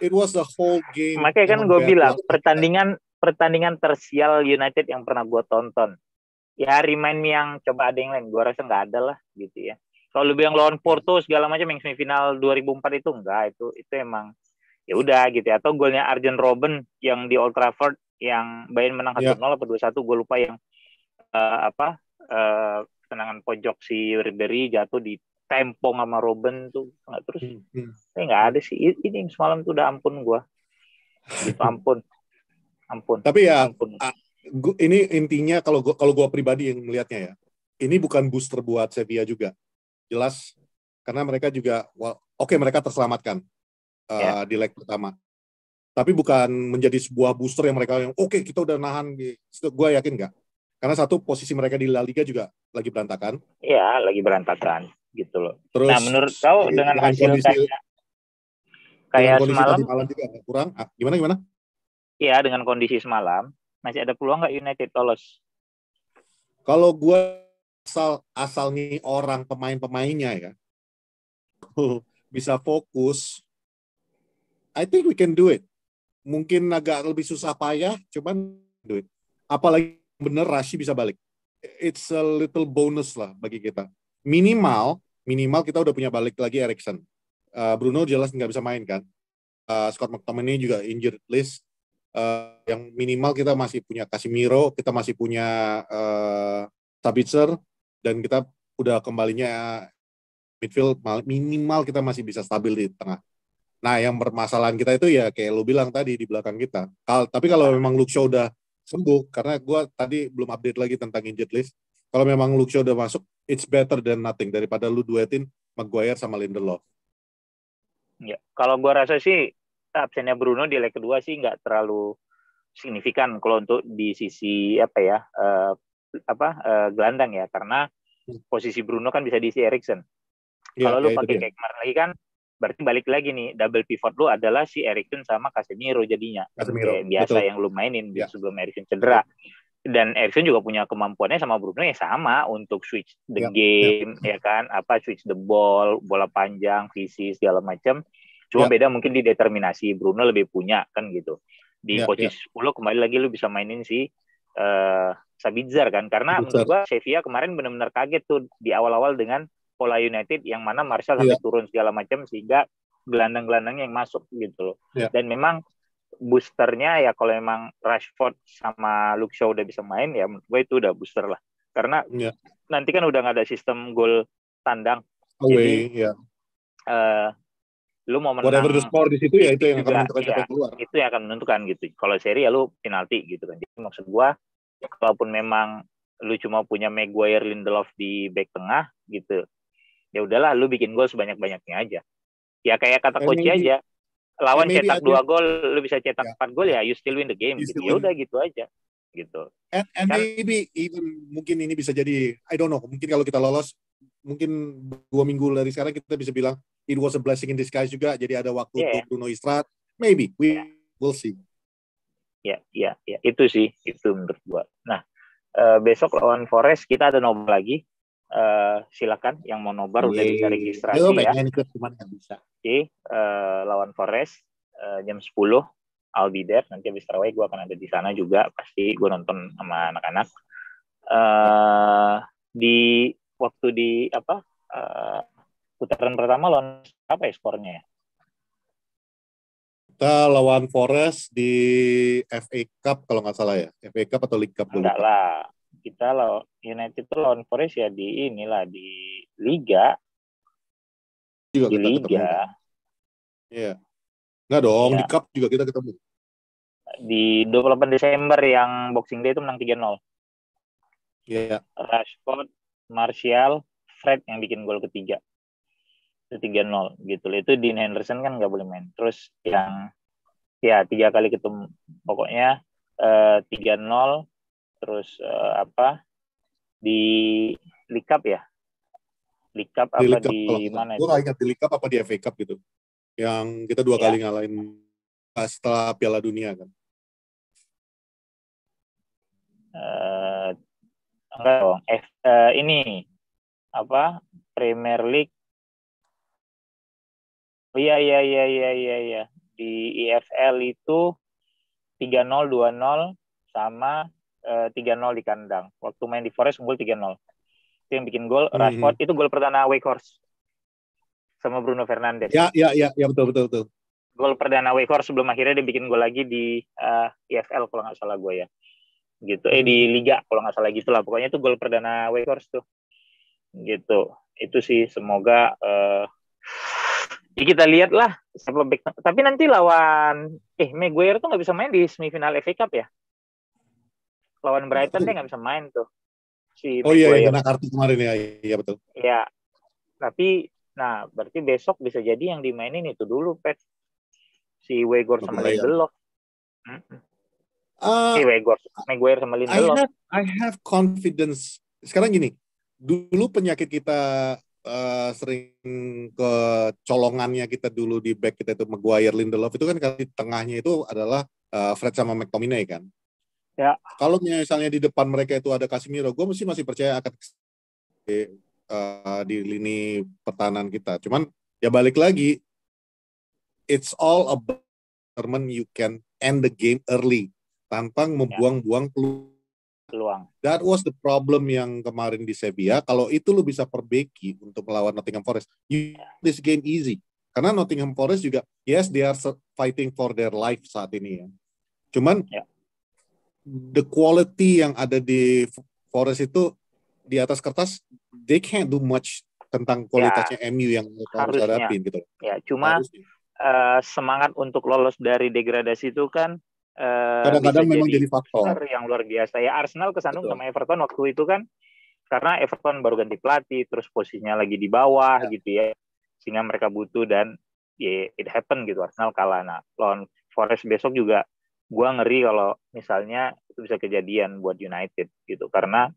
Speaker 2: It was the whole game.
Speaker 1: Makanya kan gue bilang pertandingan tersial United yang pernah gue tonton. Ya remind me yang coba ada yang lain. Gue rasa nggak ada lah gitu ya. Kalau lu bilang lawan Porto segala macam yang semifinal 2004 itu enggak, itu emang ya udah gitu ya. Atau golnya Arjen Robben yang di Old Trafford yang Bayern menang 1-0 apa 2-1, gue lupa yang tendangan pojok si Ribery jatuh di tempong sama Robben tuh nggak terus. Nggak ada sih. Ini semalam tuh udah ampun gue. Gitu ampun.
Speaker 2: Tapi ya
Speaker 1: ampun.
Speaker 2: Ini intinya kalau gue pribadi yang melihatnya ya, ini bukan booster buat Sevilla juga. Jelas karena mereka juga mereka terselamatkan di leg pertama. Tapi bukan menjadi sebuah booster yang mereka kita udah nahan. Gue yakin nggak. Karena satu posisi mereka di La Liga juga lagi berantakan.
Speaker 1: Iya, lagi berantakan gitu loh.
Speaker 2: Terus,
Speaker 1: nah, menurut kau dengan hasil kayak
Speaker 2: kondisi
Speaker 1: semalam
Speaker 2: tadi malam juga kurang. Gimana?
Speaker 1: Iya, dengan kondisi semalam masih ada peluang nggak United lolos?
Speaker 2: Kalau gue asal nih orang pemain-pemainnya ya bisa fokus, I think we can do it. Mungkin agak lebih susah payah, cuman do it. Apalagi bener Rashid bisa balik. It's a little bonus lah bagi kita. Minimal kita udah punya balik lagi Eriksen. Bruno jelas nggak bisa main kan. Scott McTominay juga injured list. Yang minimal kita masih punya Casemiro, kita masih punya Sabitzer, dan kita udah kembalinya midfield minimal kita masih bisa stabil di tengah. Nah, yang permasalahan kita itu ya kayak lu bilang tadi di belakang kita. Tapi kalau memang Luke Shaw udah sembuh, karena gue tadi belum update lagi tentang injured list. Kalau memang Luke Shaw udah masuk, it's better than nothing daripada lu duetin Maguire sama Lindelof.
Speaker 1: Ya, kalau gue rasa sih absennya Bruno di leg kedua sih nggak terlalu signifikan kalau untuk di sisi gelandang ya, karena posisi Bruno kan bisa diisi Eriksen. Kalau lu pakai kayak kemarin lagi kan berarti balik lagi nih, double pivot lu adalah si Eriksen sama Casemiro jadinya. Kayak biasa yang lu mainin sebelum Eriksen cedera. Dan Eriksen juga punya kemampuannya sama Bruno ya sama untuk switch the game ya kan, switch the ball, bola panjang, visi segala macam. Cuma beda mungkin di determinasi. Bruno lebih punya kan gitu. Di posisi 10 kembali lagi lu bisa mainin si Sabitzer kan, karena menurut gua Sevilla kemarin benar-benar kaget tuh di awal-awal dengan pola United yang mana Martial sampai turun segala macam sehingga gelandang-gelandangnya yang masuk gitu loh. Dan memang boosternya ya kalau memang Rashford sama Luke Shaw udah bisa main ya menurut gue itu udah booster lah, karena nanti kan udah nggak ada sistem gol tandang. Jadi lu mau menang
Speaker 2: whatever the score di situ ya itu yang akan menentukan siapa yang keluar.
Speaker 1: Itu yang akan menentukan gitu. Kalau seri ya lu penalti gitu kan. Jadi maksud gue kalaupun memang lu cuma punya Maguire, Lindelof di back tengah gitu, ya udahlah lu bikin gol sebanyak-banyaknya aja. Ya kayak kata coach aja, lawan cetak 2 gol, lu bisa cetak 4 gol ya you still win the game gitu. Ya udah gitu aja gitu.
Speaker 2: And kan, maybe even mungkin ini bisa jadi, I don't know, mungkin kalau kita lolos mungkin 2 minggu dari sekarang kita bisa bilang it was a blessing in disguise juga, jadi ada waktu untuk Bruno istirahat. Maybe we will see.
Speaker 1: Ya, itu sih, itu menurut gua. Nah, besok lawan Forest kita ada nobar lagi. Silakan yang mau nobar udah bisa registrasi ya.
Speaker 2: Cuman nggak bisa.
Speaker 1: Oke, lawan Forest jam 10 I'll be there. Nanti habis tarawih gue akan ada di sana juga. Pasti gue nonton sama anak-anak. Di waktu di putaran pertama lawan apa ya skornya ya?
Speaker 2: Kita lawan Forest di FA Cup kalau nggak salah ya. FA Cup atau League Cup?
Speaker 1: Enggak lah. Kita United tuh lawan Forest ya di Liga.
Speaker 2: Juga
Speaker 1: di
Speaker 2: kita
Speaker 1: Liga.
Speaker 2: Ketemu. Iya. Enggak dong,
Speaker 1: ya.
Speaker 2: Di Cup juga kita ketemu.
Speaker 1: Di 28 Desember yang Boxing Day itu menang 3-0.
Speaker 2: Iya.
Speaker 1: Rashford, Martial, Fred yang bikin gol ketiga. Itu 3-0 gitu. Itu Dean Henderson kan nggak boleh main. Terus yang 3 kali ketemu pokoknya 3-0 terus di League Cup ya? League Cup
Speaker 2: Di
Speaker 1: apa
Speaker 2: League Cup,
Speaker 1: di mana
Speaker 2: gue
Speaker 1: itu?
Speaker 2: nggak ingat di League Cup apa di FA Cup gitu. Yang kita 2 kali ngalahin setelah Piala Dunia kan.
Speaker 1: Enggak dong. Ini Premier League. Iya. Di EFL itu 3-0, 2-0 sama 3-0 di kandang. Waktu main di Forest unggul 3-0. Itu yang bikin gol Rashford. Itu gol perdana Wakehorse sama Bruno Fernandes.
Speaker 2: Ya betul.
Speaker 1: Gol perdana Wakehorse sebelum akhirnya dia bikin gol lagi di EFL kalau nggak salah gue ya. Gitu. Di Liga kalau nggak salah gitulah. Pokoknya itu gol perdana Wakehorse tuh. Gitu. Itu sih semoga kita lihat lah siapa back. Tapi nanti lawan Maguire tuh nggak bisa main di semifinal FA Cup ya. Lawan Brighton dia nggak bisa main tuh. Si
Speaker 2: Maguire. Kena kartu kemarin ya. Iya betul.
Speaker 1: Iya. Tapi berarti besok bisa jadi yang dimainin itu dulu Pet. Si Weghorst sama Lindelof. Maguire sama Lindelof.
Speaker 2: I have confidence. Sekarang gini, dulu penyakit kita sering kecolongannya kita dulu di back kita itu Maguire, Lindelof itu kan di tengahnya itu adalah Fred sama McTominay kan.
Speaker 1: Ya.
Speaker 2: Kalau misalnya di depan mereka itu ada Casemiro, gue masih percaya akan di lini pertahanan kita. Cuman ya balik lagi, it's all about you can end the game early tanpa membuang-buang peluang. That was the problem yang kemarin di Sevilla. Kalau itu lu bisa perbaiki untuk melawan Nottingham Forest, this game easy. Karena Nottingham Forest juga, yes, they are fighting for their life saat ini ya. Cuman the quality yang ada di Forest itu di atas kertas, they can't do much tentang kualitasnya MU yang harus hadapin gitu.
Speaker 1: Ya, cuma semangat untuk lolos dari degradasi itu kan
Speaker 2: kadang-kadang memang jadi faktor
Speaker 1: yang luar biasa ya. Arsenal kesandung sama Everton waktu itu kan karena Everton baru ganti pelatih terus posisinya lagi di bawah gitu ya, sehingga mereka butuh dan it happen gitu, Arsenal kalah. Lawan Forest besok juga gua ngeri kalau misalnya itu bisa kejadian buat United gitu, karena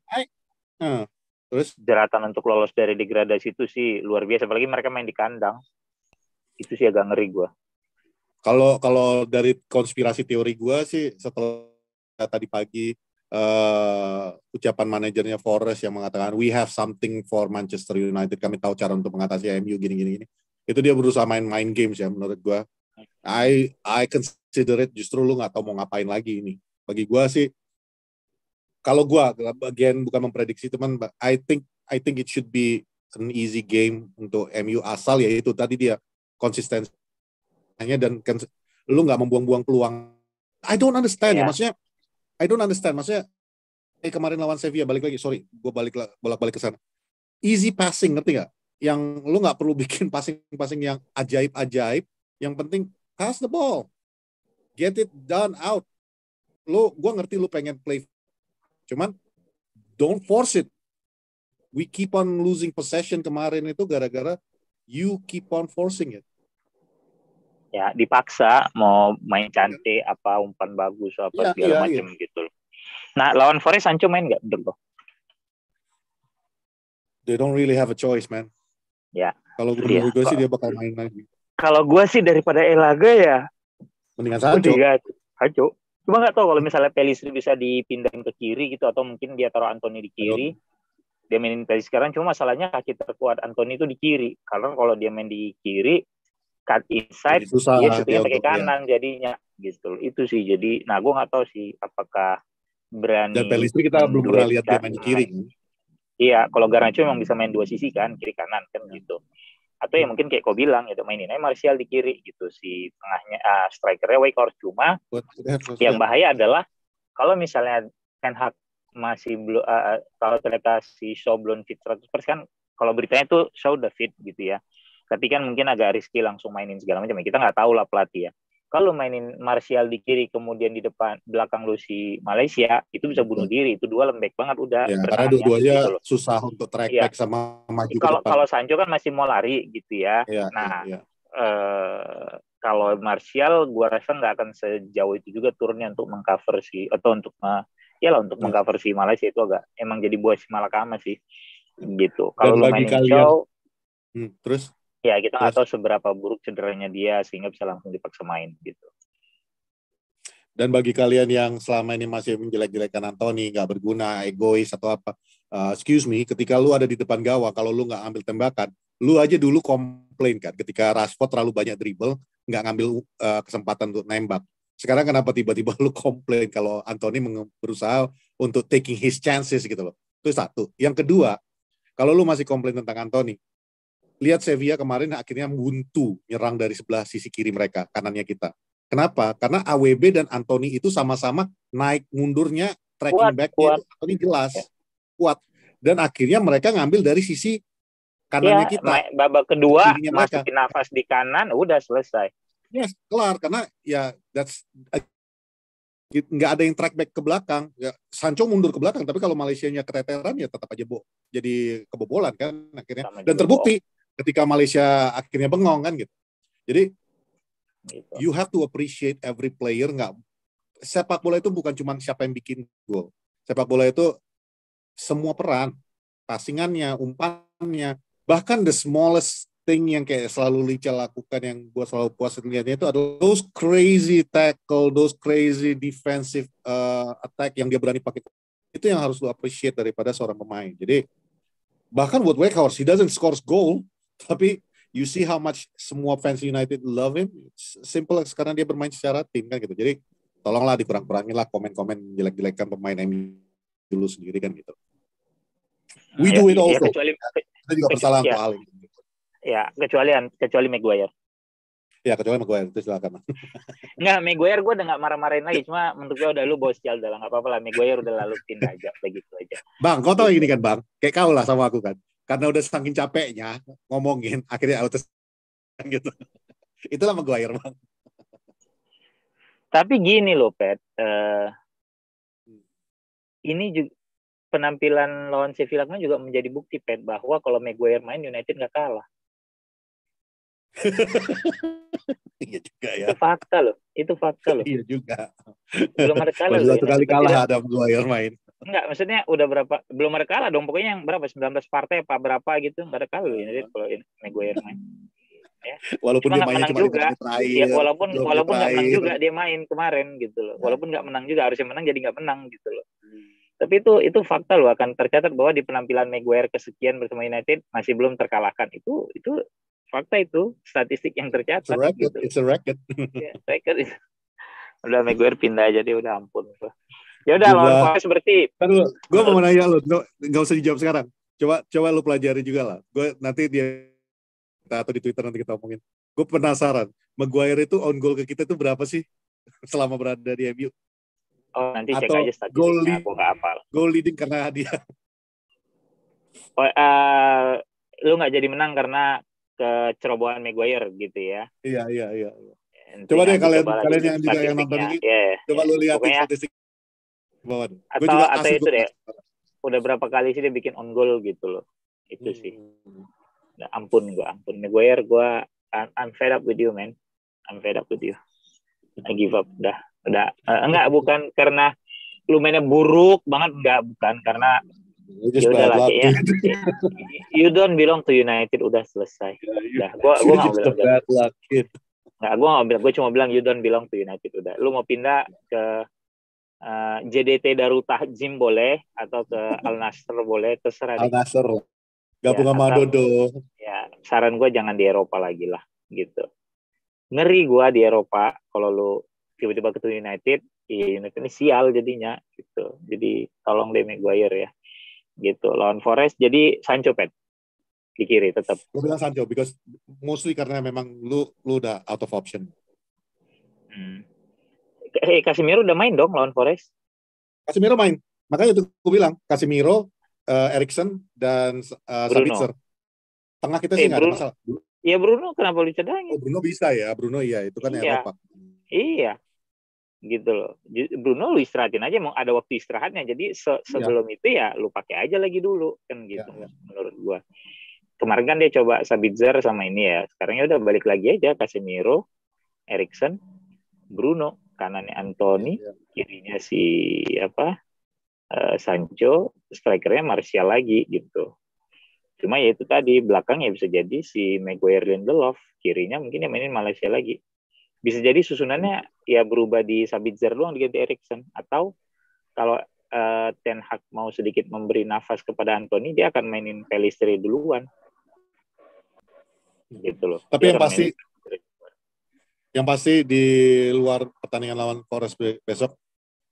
Speaker 2: terus
Speaker 1: jeratan untuk lolos dari degradasi itu sih luar biasa, apalagi mereka main di kandang. Itu sih agak ngeri gua.
Speaker 2: Kalau dari konspirasi teori gue sih setelah tadi pagi ucapan manajernya Forest yang mengatakan we have something for Manchester United, kami tahu cara untuk mengatasi MU gini, itu dia berusaha main games ya menurut gue. I consider it justru lu nggak tahu mau ngapain lagi ini. Bagi gue sih, kalau gue bagian bukan memprediksi teman, I think it should be an easy game untuk MU asal ya itu tadi dia konsistensi dan lu nggak membuang-buang peluang. I don't understand ya, maksudnya I don't understand, maksudnya kemarin lawan Sevilla gue bolak-balik ke sana. Easy passing, ngerti nggak? Yang lu nggak perlu bikin passing yang ajaib-ajaib, yang penting pass the ball, get it done out. Gue ngerti lu pengen play, cuman don't force it. We keep on losing possession kemarin itu gara-gara you keep on forcing it.
Speaker 1: Ya dipaksa mau main cantik apa umpan bagus apa segala macam gitu. Nah lawan Forest Sancho main nggak betul?
Speaker 2: They don't really have a choice, man.
Speaker 1: Ya.
Speaker 2: Kalau menurut gue sih dia bakal main lagi.
Speaker 1: Kalau gue sih daripada Elaga ya
Speaker 2: mendingan Sancho.
Speaker 1: Cuma nggak tahu kalau misalnya Pelistri bisa dipindahin ke kiri gitu, atau mungkin dia taruh Anthony di kiri. Dia mainin Pelistri sekarang, cuma masalahnya kaki terkuat Anthony itu di kiri. Karena kalau dia main di kiri cut inside, dia syutingnya pakai kanan jadinya. gitu loh. Itu sih jadi, nah gue nggak tahu sih apakah berani.
Speaker 2: Dan Pelistri kita belum pernah lihat dia main di kiri.
Speaker 1: Iya, kalau Garnacho memang bisa main 2 sisi kan, kiri kanan kan gitu. Atau ya mungkin kayak kau bilang gitu, mainin aja Martial di kiri gitu, si tengahnya strikernya Weghorst. Cuma yang bahaya adalah kalau misalnya Ten Hag masih belum, kalau ternyata si Shaw belum fit 100% kan, kalau beritanya tuh Shaw udah fit gitu ya. Tapi kan mungkin agak risky langsung mainin segala macam. Kita nggak tahu lah pelatih ya. Kalau mainin Martial di kiri kemudian di depan belakang lu si Malaysia, itu bisa bunuh diri. Itu dua lembek banget udah.
Speaker 2: Ya, karena dua-duanya gitu susah untuk track back sama maju ke depan.
Speaker 1: Kalau Sancho kan masih mau lari gitu ya. Nah, kalau Martial gua rasa nggak akan sejauh itu juga turunnya untuk mengcover si, atau untuk mengcover si Malaysia. Itu agak emang jadi buah si Malakama sih gitu. Kalau lu mainin Shaw,
Speaker 2: terus
Speaker 1: ya kita nggak tahu seberapa buruk cederanya dia sehingga bisa langsung dipaksa main gitu.
Speaker 2: Dan bagi kalian yang selama ini masih menjelek-jelekan Anthony, nggak berguna, egois atau apa, excuse me, ketika lu ada di depan gawang, kalau lu nggak ambil tembakan, lu aja dulu komplain kan, ketika Rashford terlalu banyak dribble, nggak ngambil kesempatan untuk nembak. Sekarang kenapa tiba-tiba lu komplain kalau Anthony berusaha untuk taking his chances gitu loh. Itu satu. Yang kedua, kalau lu masih komplain tentang Anthony, lihat Sevilla kemarin akhirnya buntu nyerang dari sebelah sisi kiri mereka, kanannya kita. Kenapa? Karena AWB dan Anthony itu sama-sama naik mundurnya, tracking back-nya Anthony jelas, kuat. Dan akhirnya mereka ngambil dari sisi kanannya kita.
Speaker 1: Babak kedua masukin nafas di kanan, udah selesai.
Speaker 2: Yes, kelar. Karena ya nggak ada yang track back ke belakang. Ya, Sancho mundur ke belakang, tapi kalau Malaysianya keteteran ya tetap aja jadi kebobolan kan akhirnya. Dan terbukti ketika Malaysia akhirnya bengong kan gitu. Jadi you have to appreciate every player. Sepak bola itu bukan cuma siapa yang bikin gol. Sepak bola itu semua peran, passingannya, umpannya, bahkan the smallest thing yang kayak selalu Licha lakukan yang gue selalu puas lihatnya itu adalah those crazy tackle, those crazy defensive attack yang dia berani pakai. Itu yang harus lu appreciate daripada seorang pemain. Jadi bahkan buat Weghorst, he doesn't score goal, tapi you see how much semua fans United love him. Simple sekarang dia bermain secara tim kan gitu. Jadi tolonglah dikurang-kurangin lah komen-komen jelek-jelekan pemain MU dulu sendiri kan gitu. We do it also. Kita juga bersalah untuk hal ini.
Speaker 1: Ya, kecuali Maguire.
Speaker 2: Ya, kecuali Maguire, itu silakan.
Speaker 1: Nggak, Maguire gue udah nggak marah-marahin lagi. Cuma menurut gue udah lu bawa sial udah nggak apa-apa lah. Maguire udah lalu pindah aja, begitu aja.
Speaker 2: Bang, kau tahu ini kan Bang? Kayak kau lah sama aku kan. Karena udah saking capeknya ngomongin, akhirnya auto gitu. Itulah Maguire Bang.
Speaker 1: Tapi gini loh, Pet. Ini juga penampilan lawan Sevilla kan juga menjadi bukti, Pet, bahwa kalau Maguire main United nggak kalah.
Speaker 2: Iya juga ya.
Speaker 1: Itu fakta loh.
Speaker 2: Iya juga.
Speaker 1: Belum ada kalah
Speaker 2: loh. Satu kali kalah ada Maguire main.
Speaker 1: Enggak, maksudnya udah berapa, belum ada kalah dong. Pokoknya yang berapa, 19 partai apa berapa gitu, nggak ada kalah loh United kalau Maguire main. Ya.
Speaker 2: Walaupun
Speaker 1: cuma
Speaker 2: dia mainnya cuma
Speaker 1: juga,
Speaker 2: terakhir,
Speaker 1: ya, walaupun nggak menang juga dia main kemarin gitu loh. Walaupun nggak menang juga, harusnya menang jadi nggak menang gitu loh. Tapi itu fakta loh, akan tercatat bahwa di penampilan Maguire kesekian bersama United masih belum terkalahkan. Itu fakta, itu statistik yang tercatat.
Speaker 2: It's a record.
Speaker 1: Ya, record itu. Udah Maguire pindah aja dia, udah ampun. Ya udah lawan Palace berarti.
Speaker 2: Gue mau nanya lo, nggak usah dijawab sekarang. Coba lo pelajari juga lah. Gue nanti atau di Twitter nanti kita omongin. Gue penasaran, Maguire itu on goal ke kita itu berapa sih selama berada di MU?
Speaker 1: Oh, nanti cek aja statistiknya, aku nggak hafal.
Speaker 2: Goal leading karena dia.
Speaker 1: Lu nggak jadi menang karena kecerobohan Maguire gitu ya?
Speaker 2: Iya. Coba deh kalian yang juga yang nonton ini, coba lu lihat statistik bawah.
Speaker 1: Atau itu deh, udah berapa kali sih dia bikin on goal gitu loh? Itu sih. Nah, ampun Maguire, I'm fed up with you, man. I'm fed up with you. I give up, udah. Enggak, bukan karena lu mainnya buruk banget, bukan karena ya udah lah kayaknya you don't belong to United, udah selesai. Udah, gue nggak bilang gue cuma bilang you don't belong to United, udah. Lu mau pindah ke JDT Darut Tahzim boleh, atau ke Al Nassr boleh, terserah.
Speaker 2: Al Nassr gabung sama Dodo.
Speaker 1: Ya, saran gue jangan di Eropa lagi lah gitu. Ngeri gue di Eropa kalau lu tiba-tiba ketemu United, United ini sial jadinya gitu. Jadi tolong deh Maguire ya. Gitu. Lawan Forest jadi Sancho Pet di kiri tetap.
Speaker 2: Gue bilang Sancho because mostly karena memang lu udah out of option.
Speaker 1: Casemiro udah main dong lawan Forest.
Speaker 2: Casemiro main. Makanya tuh gue bilang Casemiro, Eriksen dan Sabitzer. Tengah kita sih nggak ada masalah.
Speaker 1: Iya Bruno kenapa lu cadangin?
Speaker 2: Oh, Bruno bisa ya, Bruno iya itu kan Eropa.
Speaker 1: Iya, gitu loh. Bruno lu istirahatin aja, mau ada waktu istirahatnya. Jadi sebelum itu ya lu pakai aja lagi dulu kan gitu. Menurut gua. Kemarin kan dia coba Sabitzer sama ini ya. Sekarang ya udah balik lagi aja Casemiro, Eriksen, Bruno, kanannya Anthony, kirinya si Sancho, strikernya Martial lagi gitu. Cuma ya itu tadi, belakangnya bisa jadi si Maguire Lindelof, kirinya mungkin yang mainin Malaysia lagi. Bisa jadi susunannya ya berubah di Sabitzer doang diganti Eriksen. Atau kalau Ten Hag mau sedikit memberi nafas kepada Anthony, dia akan mainin Pellistri duluan. Gitu loh.
Speaker 2: Tapi yang pasti di luar pertandingan lawan Forest besok,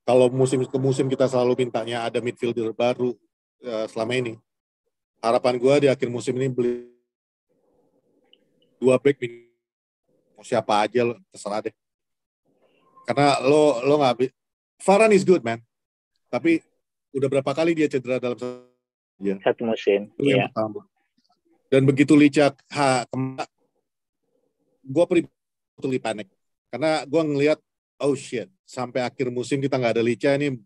Speaker 2: kalau musim ke musim kita selalu mintanya ada midfielder baru selama ini. Harapan gue di akhir musim ini beli 2 back mau siapa aja terserah deh. Karena lo nggak Varane is good man, tapi udah berapa kali dia cedera dalam
Speaker 1: satu musim.
Speaker 2: Itu yang pertama. Dan begitu Licak gue pribadi panik karena gue ngelihat oh shit sampai akhir musim kita nggak ada Lica ini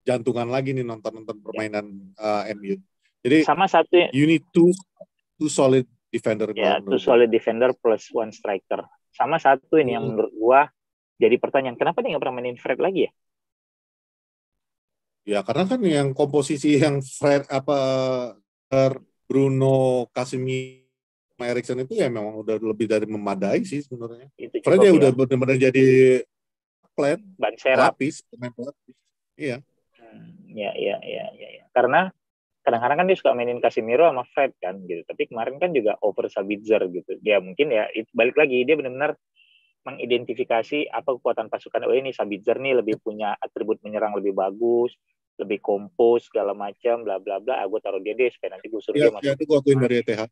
Speaker 2: jantungan lagi nih nonton permainan MU. Jadi
Speaker 1: sama satu
Speaker 2: you need two solid defender.
Speaker 1: Ya, two solid defender plus one striker. Sama satu ini yang menurut gua jadi pertanyaan, kenapa dia nggak pernah mainin Fred lagi ya?
Speaker 2: Ya karena kan yang komposisi yang Fred Bruno, Casemiro, Eriksen itu ya memang udah lebih dari memadai sih sebenarnya. Fred ya udah benar-benar jadi plan,
Speaker 1: ban serap.
Speaker 2: pemain pelapis. Iya.
Speaker 1: Ya. Karena kadang-kadang kan dia suka mainin Casemiro sama Fred kan gitu. Tapi kemarin kan juga over Sabitzer gitu. Dia mungkin ya itu balik lagi dia benar-benar mengidentifikasi apa kekuatan pasukan. Oh ini Sabitzer nih lebih punya atribut menyerang lebih bagus, lebih kompos segala macam bla bla bla. Aku taruh dia deh supaya nanti gue suruh dia masuk.
Speaker 2: Ya itu gue akuin dari ETH.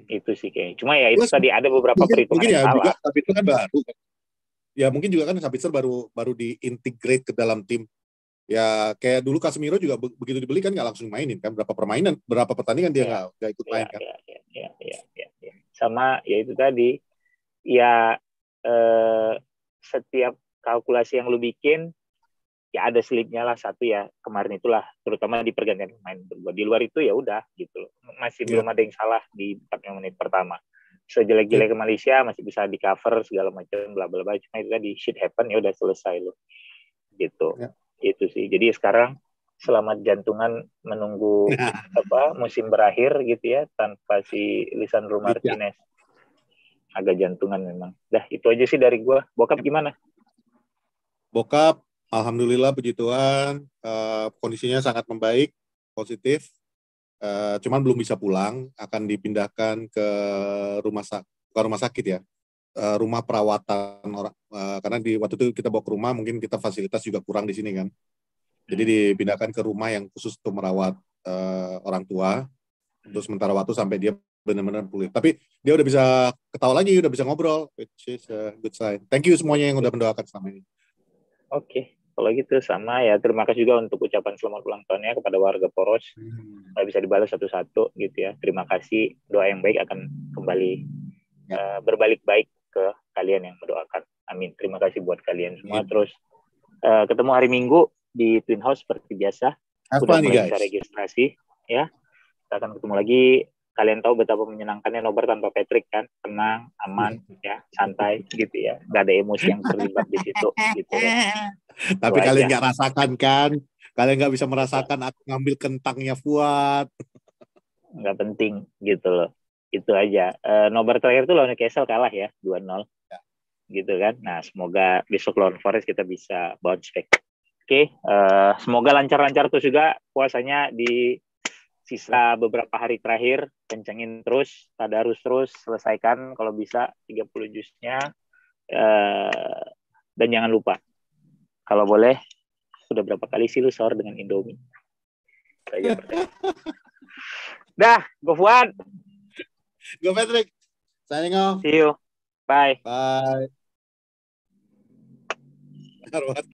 Speaker 1: Itu sih kayaknya. Cuma ya itu tadi ada beberapa perhitungan
Speaker 2: yang salah.
Speaker 1: Juga
Speaker 2: Sabitzer kan baru. Ya mungkin juga kan Sabitzer baru diintegrate ke dalam tim. Ya kayak dulu Casemiro juga begitu dibeli kan nggak langsung mainin kan, berapa pertandingan dia nggak ikut main kan.
Speaker 1: Ya. Sama ya itu tadi ya setiap kalkulasi yang lu bikin ya ada selipnya lah satu ya kemarin itulah terutama di pergantian pemain berdua. Di luar itu ya udah gitu loh. Masih belum ada yang salah di 45 menit pertama. Sejelek-jelek ke Malaysia masih bisa di cover segala macam bla bla bla, cuma itu tadi shit happen ya udah selesai lo gitu. Itu sih. Jadi sekarang selamat jantungan menunggu musim berakhir gitu ya tanpa si Lisandro Martinez. Agak jantungan memang. Dah itu aja sih dari gue. Bokap gimana?
Speaker 2: Bokap alhamdulillah puji Tuhan kondisinya sangat membaik, positif. Cuman belum bisa pulang, akan dipindahkan ke rumah sakit ya. Rumah perawatan orang karena di waktu itu kita bawa ke rumah mungkin kita fasilitas juga kurang di sini kan. Jadi dipindahkan ke rumah yang khusus untuk merawat orang tua untuk sementara waktu sampai dia benar-benar pulih. Tapi dia udah bisa ketawa lagi, udah bisa ngobrol, which is a good sign. Thank you semuanya yang udah mendoakan selama ini.
Speaker 1: Oke, kalau gitu sama ya. Terima kasih juga untuk ucapan selamat ulang tahunnya kepada warga Poros. Nggak bisa dibalas satu-satu gitu ya. Terima kasih. Doa yang baik akan kembali berbalik baik ke kalian yang mendoakan. Amin. Terima kasih buat kalian semua. Terus ketemu hari Minggu di Twin House seperti biasa. Udah mulai bisa registrasi ya. Kita akan ketemu lagi. Kalian tahu betapa menyenangkannya nobar tanpa Patrick kan, tenang, aman, ya, santai gitu ya, nggak ada emosi yang terlibat di situ gitu ya.
Speaker 2: Tapi kalian nggak rasakan kan, kalian nggak bisa merasakan aku ngambil kentangnya Fuad.
Speaker 1: Nggak penting gitu loh, itu aja. Nobar terakhir tuh lawan Newcastle kalah ya 2-0, gitu kan. Nah semoga besok lawan Forest kita bisa bounce back. Oke, semoga lancar-lancar tuh juga puasanya di sisa beberapa hari terakhir, kencengin terus, tadarus terus, selesaikan kalau bisa 30 jusnya. Dan jangan lupa, kalau boleh, udah berapa kali sih lu sahur dengan Indomie? Dah, go Fuad.
Speaker 2: Go Patrick. Signing off.
Speaker 1: See you. Bye.
Speaker 2: Bye.